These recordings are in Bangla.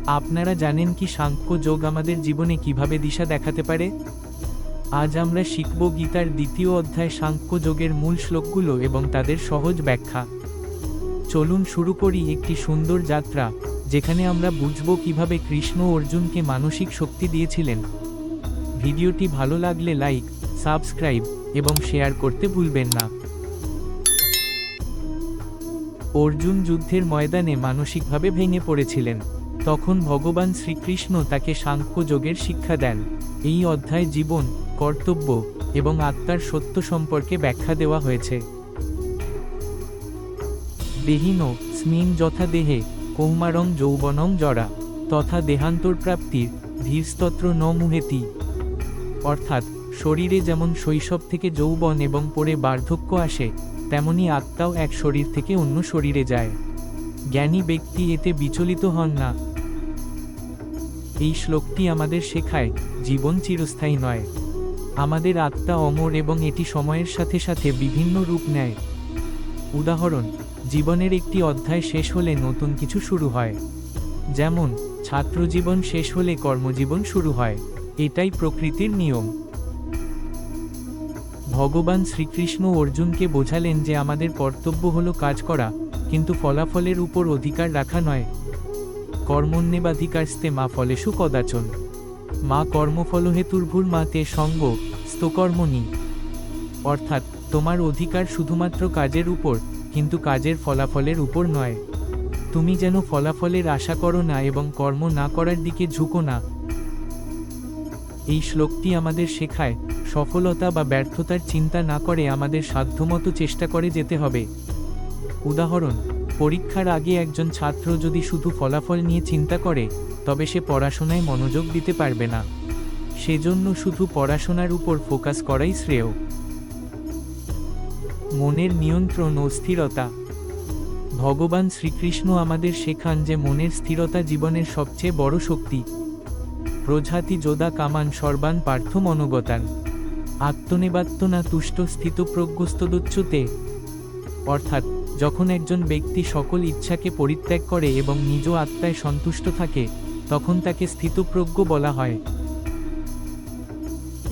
আপনারা জানেন কি সাংখ্য যোগ আমাদের জীবনে কিভাবে দিশা দেখাতে পারে? আজ আমরা শিখব গীতার দ্বিতীয় অধ্যায় সাংখ্য যোগের মূল শ্লোকগুলো এবং তাদের সহজ ব্যাখ্যা। চলুন শুরু করি একটি সুন্দর যাত্রা, যেখানে আমরা বুঝব কিভাবে কৃষ্ণ অর্জুনকে মানসিক শক্তি দিয়েছিলেন। ভিডিওটি ভালো লাগলে লাইক, সাবস্ক্রাইব এবং শেয়ার করতে ভুলবেন না। অর্জুন যুদ্ধের ময়দানে মানসিকভাবে ভেঙে পড়েছিলেন। তখন ভগবান শ্রীকৃষ্ণ তাকে সাংখ্য যোগের শিক্ষা দেন। এই অধ্যায়ে জীবন, কর্তব্য এবং আত্মার সত্য সম্পর্কে ব্যাখ্যা দেওয়া হয়েছে। দেহিন স্মিং যথা দেহে কৌমারং যৌবনং জরা তথা দেহান্তরপ্রাপ্তির ধীরস্তত্র ন মুহেতি। অর্থাৎ শরীরে যেমন শৈশব থেকে যৌবন এবং পরে বার্ধক্য আসে, তেমনি আত্মাও এক শরীর থেকে অন্য শরীরে যায়। জ্ঞানী ব্যক্তি এতে বিচলিত হন না। এই শ্লোকটি আমাদের শেখায়, জীবন চিরস্থায়ী নয়। আমাদের আত্মা অমর এবং এটি সময়ের সাথে সাথে বিভিন্ন রূপ নেয়। উদাহরণ, জীবনের একটি অধ্যায় শেষ হলে নতুন কিছু শুরু হয়। যেমন ছাত্রজীবন শেষ হলে কর্মজীবন শুরু হয়। এটাই প্রকৃতির নিয়ম। ভগবান শ্রীকৃষ্ণ অর্জুনকে বোঝালেন যে আমাদের কর্তব্য হলো কাজ করা, কিন্তু ফলাফলের উপর অধিকার রাখা নয়। কর্মণ্যেবাধিকারস্তে মা ফলেষু কদাচন মা কর্মফলহেতুর্ভুর মা তে সঙ্গ স্তকর্মণি। অর্থাৎ তোমার অধিকার শুধুমাত্র কাজের উপর, কিন্তু কাজের ফলাফলের উপর নয়। তুমি যেন ফলাফলের আশা করো না এবং কর্ম না করার দিকে ঝুঁকো না। এই শ্লোকটি আমাদের শেখায়, সফলতা বা ব্যর্থতার চিন্তা না করে আমাদের সাধ্যমতো চেষ্টা করে যেতে হবে। উদাহরণ, পরীক্ষার আগে একজন ছাত্র যদি শুধু ফলাফল নিয়ে চিন্তা করে, তবে সে পড়াশোনায় মনোযোগ দিতে পারবে না। সেজন্য শুধু পড়াশোনার উপর ফোকাস করাই শ্রেয়। মনের নিয়ন্ত্রণ ও স্থিরতা। ভগবান শ্রীকৃষ্ণ আমাদের শেখান যে মনের স্থিরতা জীবনের সবচেয়ে বড় শক্তি। প্রজাতি যোদা কামান সর্বান পার্থ মনোগতান আত্মনেবাত্মনা তুষ্ট স্থিতপ্রজ্ঞস্তদুচ্যুতে। অর্থাৎ যখন একজন ব্যক্তি সকল ইচ্ছাকে পরিত্যাগ করে এবং নিজ আত্মায় সন্তুষ্ট থাকে, তখন তাকে স্থিতপ্রজ্ঞ বলা হয়।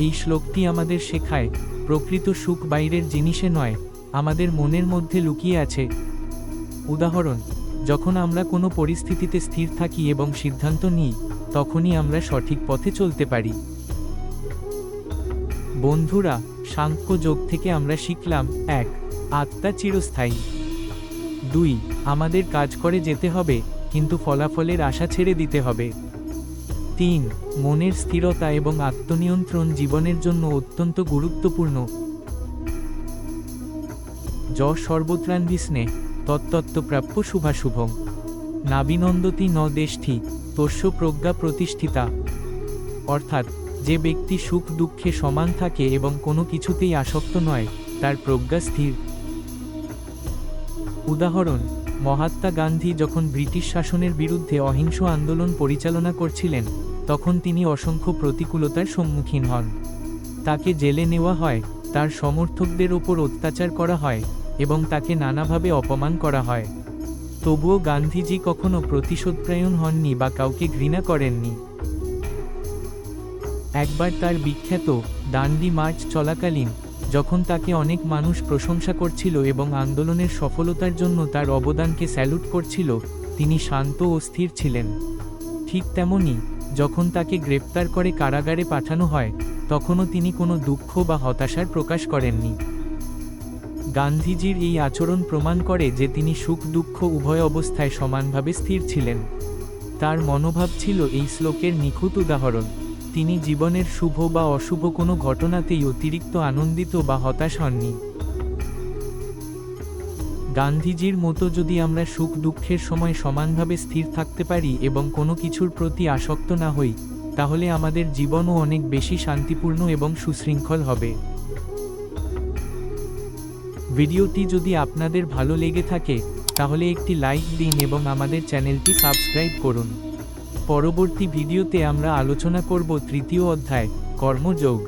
এই শ্লোকটি আমাদের শেখায়, প্রকৃত সুখ বাইরের জিনিসে নয়, আমাদের মনের মধ্যে লুকিয়ে আছে। উদাহরণ, যখন আমরা কোনো পরিস্থিতিতে স্থির থাকি এবং সিদ্ধান্ত নিই, তখনই আমরা সঠিক পথে চলতে পারি। বন্ধুরা, সাংখ্য যোগ থেকে আমরা শিখলাম: 1. আত্মা চিরস্থায়ী। 2. আমাদের কাজ করে যেতে হবে, কিন্তু ফলাফলের আশা ছেড়ে দিতে হবে। 3. মনের স্থিরতা এবং আত্মনিয়ন্ত্রণ জীবনের জন্য অত্যন্ত গুরুত্বপূর্ণ। সর্বত্রান্বিস্নে তত্তত্ত্বপ্রাপ্য শুভাশুভম নাবিনন্দতি ন দেষ্ঠি তস্য প্রজ্ঞা প্রতিষ্ঠিতা। অর্থাৎ যে ব্যক্তি সুখ দুঃখে সমান থাকে এবং কোনো কিছুতেই আসক্ত নয়, তার প্রজ্ঞা স্থির। উদাহরণ, মহাত্মা গান্ধী যখন ব্রিটিশ শাসনের বিরুদ্ধে অহিংস আন্দোলন পরিচালনা করছিলেন, তখন তিনি অসংখ্য প্রতিকূলতার সম্মুখীন হন। তাকে জেলে নেওয়া হয়, তার সমর্থকদের ওপর অত্যাচার করা হয় এবং তাকে নানাভাবে অপমান করা হয়। তবুও গান্ধীজি কখনো প্রতিশোধপরায়ণ হননি বা কাউকে ঘৃণা করেননি। একবার তার বিখ্যাত ডান্ডি মার্চ চলাকালীন, যখন তাকে অনেক মানুষ প্রশংসা করছিল এবং আন্দোলনের সফলতার জন্য তার অবদানকে স্যালুট করছিল, তিনি শান্ত ও স্থির ছিলেন। ঠিক তেমনি, যখন তাকে গ্রেপ্তার করে কারাগারে পাঠানো হয়, তখনও তিনি কোনো দুঃখ বা হতাশার প্রকাশ করেননি। গান্ধীজির এই আচরণ প্রমাণ করে যে তিনি সুখ দুঃখ উভয় অবস্থায় সমানভাবে স্থির ছিলেন। তার মনোভাব ছিল এই শ্লোকের নিখুঁত উদাহরণ। তিনি জীবনের শুভ বা অশুভ কোনো ঘটনাতেই অতিরিক্ত আনন্দিত বা হতাশ হননি। গান্ধীজির মতো যদি আমরা সুখ দুঃখের সময় সমানভাবে স্থির থাকতে পারি এবং কোনো কিছুর প্রতি আসক্ত না হই, তাহলে আমাদের জীবনও অনেক বেশি শান্তিপূর্ণ এবং সুশৃঙ্খল হবে। ভিডিওটি যদি আপনাদের ভালো লেগে থাকে, তাহলে একটি লাইক দিন এবং আমাদের চ্যানেলটি সাবস্ক্রাইব করুন। পরবর্তী ভিডিওতে আমরা আলোচনা করব তৃতীয় অধ্যায়, কর্মযোগ।